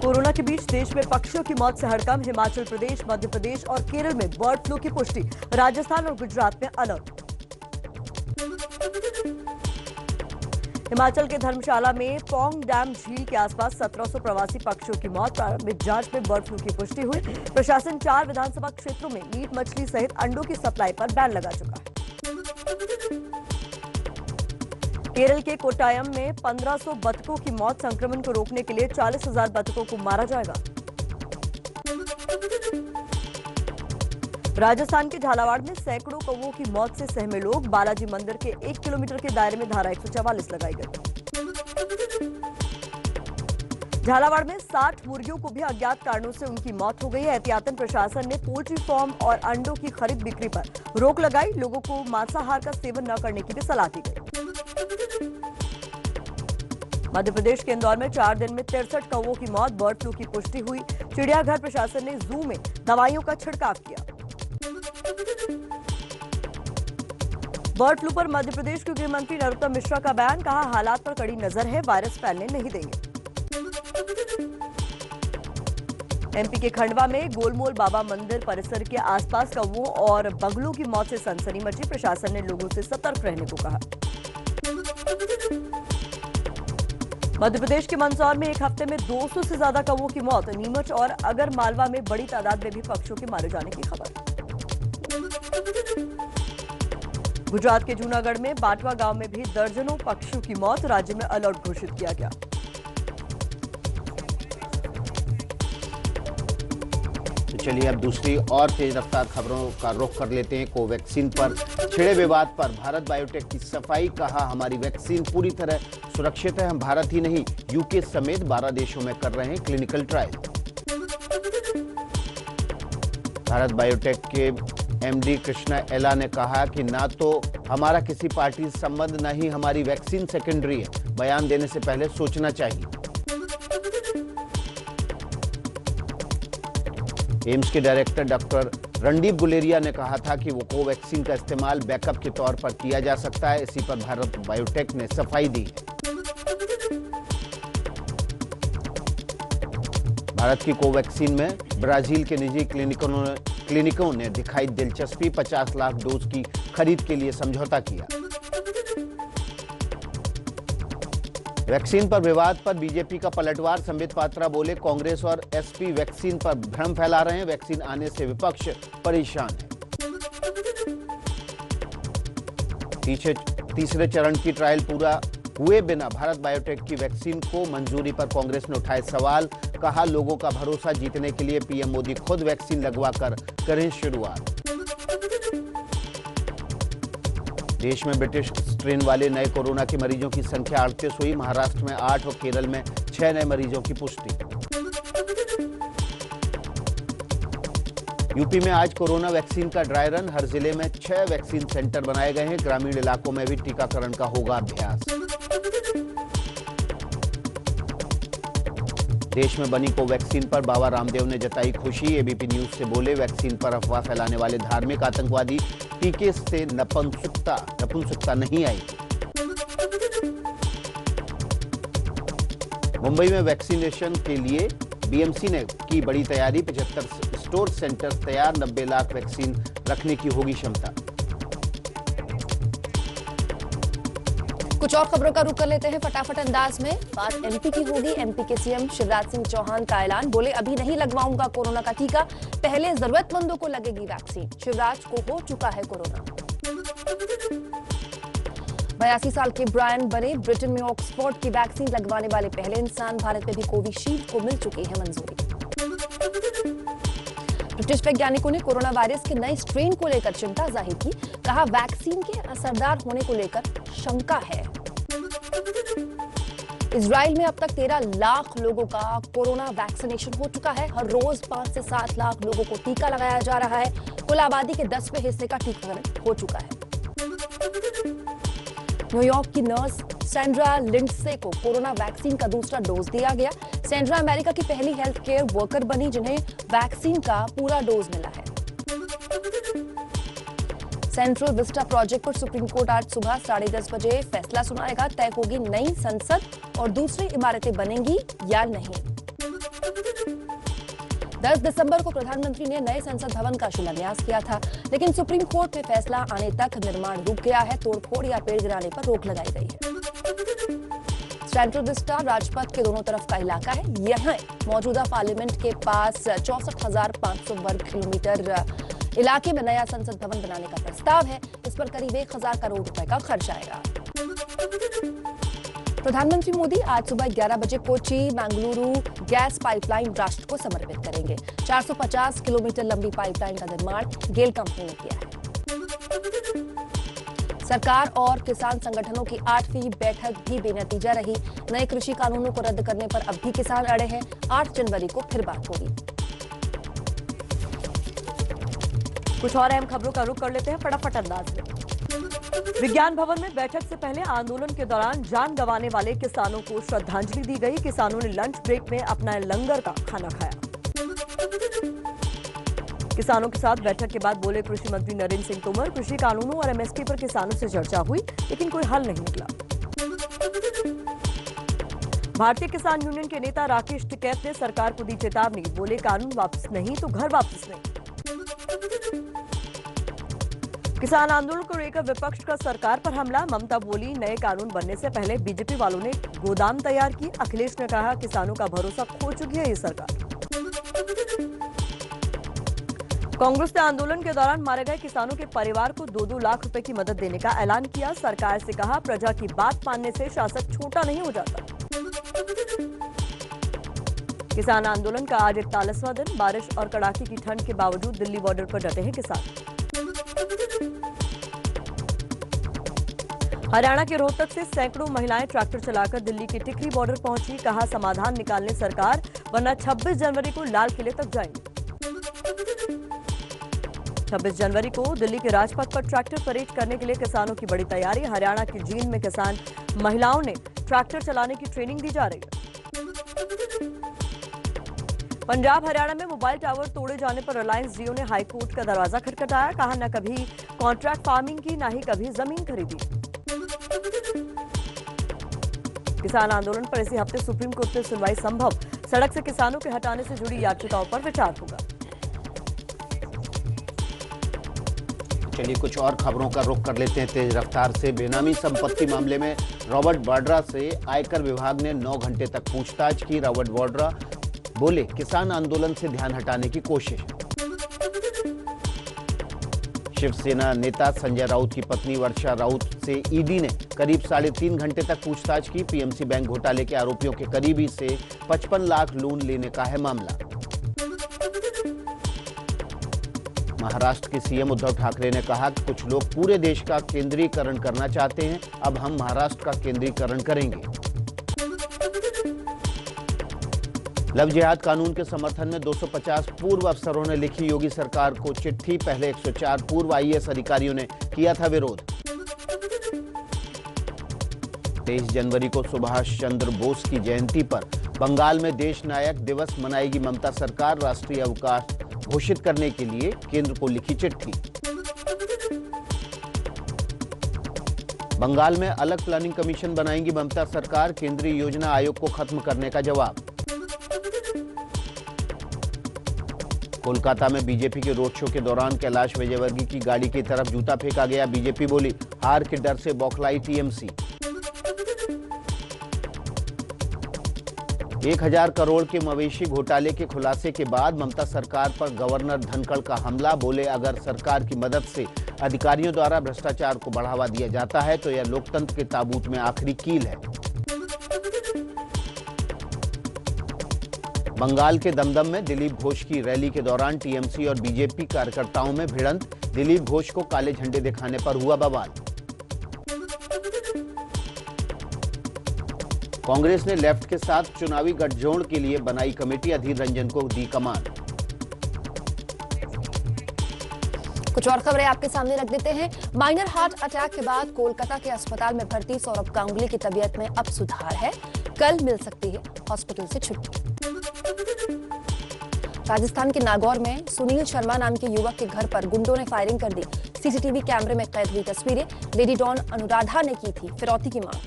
Corona के बीच देश में पक्षियों की मौत से हड़कंप। हिमाचल प्रदेश, मध्य प्रदेश और केरल में बर्ड फ्लू की पुष्टि। राजस्थान और गुजरात में अलर्ट। हिमाचल के धर्मशाला में पौंग डैम झील के आसपास 1700 प्रवासी पक्षियों की मौत। प्रारंभिक जांच में बर्ड फ्लू की पुष्टि हुई। प्रशासन 4 विधानसभा क्षेत्रों में मीट मछली सहित अंडों की सप्लाई पर बैन लगा चुका है। केरल के कोट्टायम में 1500 बतखों की मौत। संक्रमण को रोकने के लिए 40,000 बतखों को मारा जाएगा। राजस्थान के झालावाड़ में सैकड़ों कौवों की मौत से सहमे लोग। बालाजी मंदिर के 1 किलोमीटर के दायरे में धारा 144 लगाई गई। झालावाड़ में 60 मुर्गियों को भी अज्ञात कारणों से उनकी मौत हो गई है। एहतियातन प्रशासन ने पोल्ट्री फार्म और अंडों की खरीद बिक्री पर रोक लगाई। लोगों को मांसाहार का सेवन न करने की भी सलाह दी गई। मध्य प्रदेश के इंदौर में 4 दिन में 63 कौवों की मौत। बर्ड फ्लू की पुष्टि हुई। चिड़ियाघर प्रशासन ने जू में दवाइयों का छिड़काव किया। बर्ड फ्लू पर मध्य प्रदेश के गृह मंत्री नरोत्तम मिश्रा का बयान। कहा, हालात पर कड़ी नजर है, वायरस फैलने नहीं देंगे। एमपी के खंडवा में गोलमोल बाबा मंदिर परिसर के आसपास कौवों और बगुलों की मौत से सनसनी मची। प्रशासन ने लोगों से सतर्क रहने को कहा। मध्य प्रदेश के मंदसौर में एक हफ्ते में 200 से ज्यादा कौवों की मौत। नीमच और अगर मालवा में बड़ी तादाद में भी पक्षियों के मारे जाने की खबर। गुजरात के जूनागढ़ में बाटवा गांव में भी दर्जनों पक्षियों की मौत। राज्य में अलर्ट घोषित किया गया। चलिए अब दूसरी और तेज रफ्तार खबरों का रुख कर लेते हैं। कोवैक्सीन पर छिड़े विवाद पर भारत बायोटेक की सफाई। कहा, हमारी वैक्सीन पूरी तरह सुरक्षित है। हम भारत ही नहीं, यूके समेत 12 देशों में कर रहे हैं क्लिनिकल ट्रायल। भारत बायोटेक के एमडी कृष्णा एला ने कहा कि ना तो हमारा किसी पार्टी से संबंध, न ही हमारी वैक्सीन सेकेंडरी है। बयान देने से पहले सोचना चाहिए। एम्स के डायरेक्टर डॉक्टर रणदीप गुलेरिया ने कहा था कि वो कोवैक्सीन का इस्तेमाल बैकअप के तौर पर किया जा सकता है। इसी पर भारत बायोटेक ने सफाई दी है। भारत की कोवैक्सीन में ब्राजील के निजी क्लिनिकों ने दिखाई दिलचस्पी। 50 लाख डोज की खरीद के लिए समझौता किया। वैक्सीन पर विवाद पर बीजेपी का पलटवार। संबित पात्रा बोले, कांग्रेस और एसपी वैक्सीन पर भ्रम फैला रहे हैं। वैक्सीन आने से विपक्ष परेशान है। तीसरे चरण की ट्रायल पूरा हुए बिना भारत बायोटेक की वैक्सीन को मंजूरी पर कांग्रेस ने उठाए सवाल। कहा, लोगों का भरोसा जीतने के लिए पीएम मोदी खुद वैक्सीन लगवाकर करें शुरुआत। देश में ब्रिटिश स्ट्रेन वाले नए कोरोना के मरीजों की संख्या 38 हुई। महाराष्ट्र में 8 और केरल में 6 नए मरीजों की पुष्टि। यूपी में आज कोरोना वैक्सीन का ड्राई रन। हर जिले में 6 वैक्सीन सेंटर बनाए गए हैं। ग्रामीण इलाकों में भी टीकाकरण का होगा अभ्यास। देश में बनी कोवैक्सीन पर बाबा रामदेव ने जताई खुशी। एबीपी न्यूज से बोले, वैक्सीन पर अफवाह फैलाने वाले धार्मिक आतंकवादी टीके से नपुंसकता नहीं आई। मुंबई में वैक्सीनेशन के लिए बीएमसी ने की बड़ी तैयारी। 75 स्टोर सेंटर तैयार। 90 लाख वैक्सीन रखने की होगी क्षमता। कुछ और खबरों का रुख कर लेते हैं फटाफट अंदाज में। बात एमपी की होगी। एमपी के सीएम शिवराज सिंह चौहान का ऐलान। बोले, अभी नहीं लगवाऊंगा कोरोना का टीका, पहले जरूरतमंदों को लगेगी वैक्सीन। शिवराज को हो चुका है कोरोना। 82 साल के ब्रायन बने ब्रिटेन में ऑक्सफोर्ड की वैक्सीन लगवाने वाले पहले इंसान। भारत में भी कोविशील्ड को मिल चुकी है मंजूरी। ब्रिटिश वैज्ञानिकों ने कोरोना वायरस के नए स्ट्रेन को लेकर चिंता जाहिर की। कहा, वैक्सीन के असरदार होने को लेकर शंका है। इजराइल में अब तक 13 लाख लोगों का कोरोना वैक्सीनेशन हो चुका है। हर रोज 5 से 7 लाख लोगों को टीका लगाया जा रहा है। कुल आबादी के 10वें हिस्से का टीकाकरण हो चुका है। न्यूयॉर्क की नर्स सैंड्रा लिंडसे को कोरोना वैक्सीन का दूसरा डोज दिया गया। सैंड्रा अमेरिका की पहली हेल्थ केयर वर्कर बनी जिन्हें वैक्सीन का पूरा डोज मिला है। सेंट्रल विस्टा प्रोजेक्ट पर सुप्रीम कोर्ट आज सुबह 10:30 बजे फैसला सुनाएगा। तय होगी नई संसद और दूसरी इमारतें बनेंगी या नहीं। 10 दिसंबर को प्रधानमंत्री ने नए संसद भवन का शिलान्यास किया था, लेकिन सुप्रीम कोर्ट में फैसला आने तक निर्माण रुक गया है। तोड़फोड़ या पेड़ गिराने पर रोक लगाई गई है। सेंट्रल विस्टा राजपथ के दोनों तरफ का इलाका है। यहां मौजूदा पार्लियामेंट के पास 64,500 वर्ग किलोमीटर इलाके में नया संसद भवन बनाने का प्रस्ताव है। इस पर करीब 1,000 करोड़ रुपए का खर्च आएगा। प्रधानमंत्री मोदी आज सुबह 11 बजे कोच्चि मंगलुरु गैस पाइपलाइन राष्ट्र को समर्पित करेंगे। 450 किलोमीटर लंबी पाइपलाइन का निर्माण गेल कंपनी ने किया है। सरकार और किसान संगठनों की 8वीं बैठक भी बेनतीजा रही। नए कृषि कानूनों को रद्द करने पर अब भी किसान अड़े हैं। 8 जनवरी को फिर बात होगी। कुछ और अहम खबरों का रुख कर लेते हैं फटाफट अंदाज में। विज्ञान भवन में बैठक से पहले आंदोलन के दौरान जान गंवाने वाले किसानों को श्रद्धांजलि दी गई। किसानों ने लंच ब्रेक में अपना लंगर का खाना खाया। किसानों के साथ बैठक के बाद बोले कृषि मंत्री नरेंद्र सिंह तोमर। कृषि कानूनों और एमएसपी पर किसानों से चर्चा हुई, लेकिन कोई हल नहीं निकला। भारतीय किसान यूनियन के नेता राकेश टिकैत ने सरकार को दी चेतावनी। बोले कानून वापस नहीं तो घर वापस नहीं। किसान आंदोलन को लेकर विपक्ष का सरकार पर हमला। ममता बोली नए कानून बनने से पहले बीजेपी वालों ने गोदाम तैयार की। अखिलेश ने कहा किसानों का भरोसा खो चुकी है ये सरकार। कांग्रेस ने आंदोलन के दौरान मारे गए किसानों के परिवार को 2-2 लाख रुपए की मदद देने का ऐलान किया। सरकार से कहा प्रजा की बात मानने से शासक छोटा नहीं हो जाता। किसान आंदोलन का आज 41वां दिन। बारिश और कड़ाके की ठंड के बावजूद दिल्ली बॉर्डर पर डटे हैं किसान। हरियाणा के रोहतक से सैकड़ों महिलाएं ट्रैक्टर चलाकर दिल्ली के टिकरी बॉर्डर पहुंची। कहा समाधान निकालने सरकार, वरना 26 जनवरी को लाल किले तक जाएंगे। 26 जनवरी को दिल्ली के राजपथ पर ट्रैक्टर परेड करने के लिए किसानों की बड़ी तैयारी। हरियाणा की जींद में किसान महिलाओं ने ट्रैक्टर चलाने की ट्रेनिंग दी जा रही है। पंजाब हरियाणा में मोबाइल टावर तोड़े जाने पर रिलायंस जियो ने हाईकोर्ट का दरवाजा खटखटाया। कहा न कभी कॉन्ट्रैक्ट फार्मिंग की, न ही कभी जमीन खरीदी। किसान आंदोलन पर इसी हफ्ते सुप्रीम कोर्ट में सुनवाई संभव। सड़क से किसानों के हटाने से जुड़ी याचिकाओं पर विचार होगा। चलिए कुछ और खबरों का रुख कर लेते हैं तेज रफ्तार से। बेनामी संपत्ति मामले में रॉबर्ट वाड्रा से आयकर विभाग ने 9 घंटे तक पूछताछ की। रॉबर्ट वाड्रा बोले किसान आंदोलन से ध्यान हटाने की कोशिश। शिवसेना नेता संजय राउत की पत्नी वर्षा राउत से ईडी ने करीब 3.5 घंटे तक पूछताछ की। पीएमसी बैंक घोटाले के आरोपियों के करीबी से 55 लाख लोन लेने का है मामला। महाराष्ट्र के सीएम उद्धव ठाकरे ने कहा कि कुछ लोग पूरे देश का केंद्रीकरण करना चाहते हैं, अब हम महाराष्ट्र का केंद्रीकरण करेंगे। लव जिहाद कानून के समर्थन में 250 पूर्व अफसरों ने लिखी योगी सरकार को चिट्ठी। पहले 104 पूर्व आईएएस अधिकारियों ने किया था विरोध। 23 जनवरी को सुभाष चंद्र बोस की जयंती पर बंगाल में देश नायक दिवस मनाएगी ममता सरकार। राष्ट्रीय अवकाश घोषित करने के लिए केंद्र को लिखी चिट्ठी। बंगाल में अलग प्लानिंग कमीशन बनाएंगी ममता सरकार। केंद्रीय योजना आयोग को खत्म करने का जवाब। कोलकाता में बीजेपी के रोड शो के दौरान कैलाश विजयवर्गीय की गाड़ी की तरफ जूता फेंका गया। बीजेपी बोली हार के डर से बौखलाई टीएमसी। 1000 करोड़ के मवेशी घोटाले के खुलासे के बाद ममता सरकार पर गवर्नर धनखड़ का हमला। बोले अगर सरकार की मदद से अधिकारियों द्वारा भ्रष्टाचार को बढ़ावा दिया जाता है तो यह लोकतंत्र के ताबूत में आखिरी कील है। बंगाल के दमदम में दिलीप घोष की रैली के दौरान टीएमसी और बीजेपी कार्यकर्ताओं में भिड़ंत। दिलीप घोष को काले झंडे दिखाने पर हुआ बवाल। कांग्रेस ने लेफ्ट के साथ चुनावी गठजोड़ के लिए बनाई कमेटी। अधीर रंजन को दी कमान। कुछ और खबरें आपके सामने रख देते हैं। माइनर हार्ट अटैक के बाद कोलकाता के अस्पताल में भर्ती सौरभ गांगुली की तबीयत में अब सुधार है। कल मिल सकती है हॉस्पिटल से छुट्टी। राजस्थान के नागौर में सुनील शर्मा नाम के युवक के घर पर गुंडों ने फायरिंग कर दी। सीसीटीवी कैमरे में कैद हुई तस्वीरें। लेडी डॉन अनुराधा ने की थी फिरौती की मांग।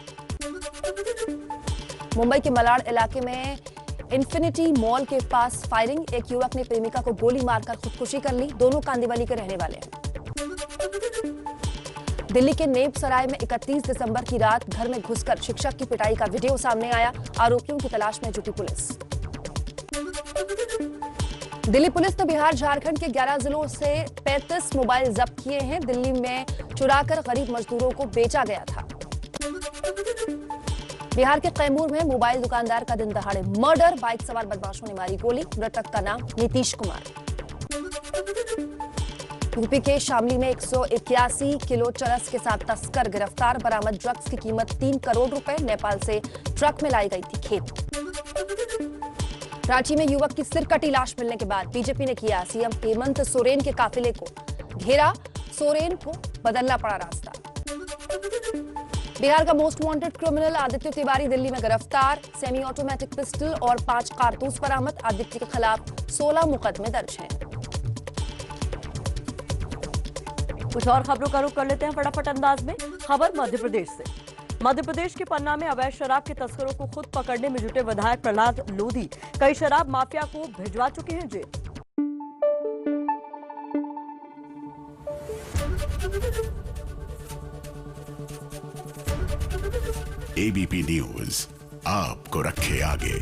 मुंबई के मलाड इलाके में इन्फिनिटी मॉल के पास फायरिंग। एक युवक ने प्रेमिका को गोली मारकर खुदकुशी कर ली। दोनों कांदीवली के रहने वाले हैं। दिल्ली के नेब सराय में 31 दिसंबर की रात घर में घुसकर शिक्षक की पिटाई का वीडियो सामने आया। आरोपियों की तलाश में जुटी पुलिस। दिल्ली पुलिस ने बिहार झारखंड के 11 जिलों से 35 मोबाइल जब्त किए हैं। दिल्ली में चुराकर गरीब मजदूरों को बेचा गया था। बिहार के कैमूर में मोबाइल दुकानदार का दिन दहाड़े मर्डर। बाइक सवार बदमाशों ने मारी गोली। मृतक का नाम नीतीश कुमार। यूपी के शामली में 181 किलो चरस के साथ तस्कर गिरफ्तार। बरामद ड्रग्स की कीमत 3 करोड़ रुपए। नेपाल से ट्रक में लाई गई थी खेत। रांची में युवक की सिरकटी लाश मिलने के बाद बीजेपी ने किया सीएम हेमंत सोरेन के काफिले को घेरा। सोरेन को बदलना पड़ा रास्ता। बिहार का most wanted criminal Aditya Tiwari Delhi में गिरफ्तार। सेमी ऑटोमेटिक पिस्टल और 5 कारतूस बरामद। आदित्य के खिलाफ 16 मुकदमे दर्ज हैं। कुछ और खबरों का रुख कर लेते हैं फटाफट अंदाज में। खबर मध्य प्रदेश से। मध्य प्रदेश के पन्ना में अवैध शराब के तस्करों को खुद पकड़ने में जुटे विधायक प्रहलाद लोधी कई शराब माफिया को भिजवा चुके हैं जेल। एबीपी न्यूज आपको रखे आगे।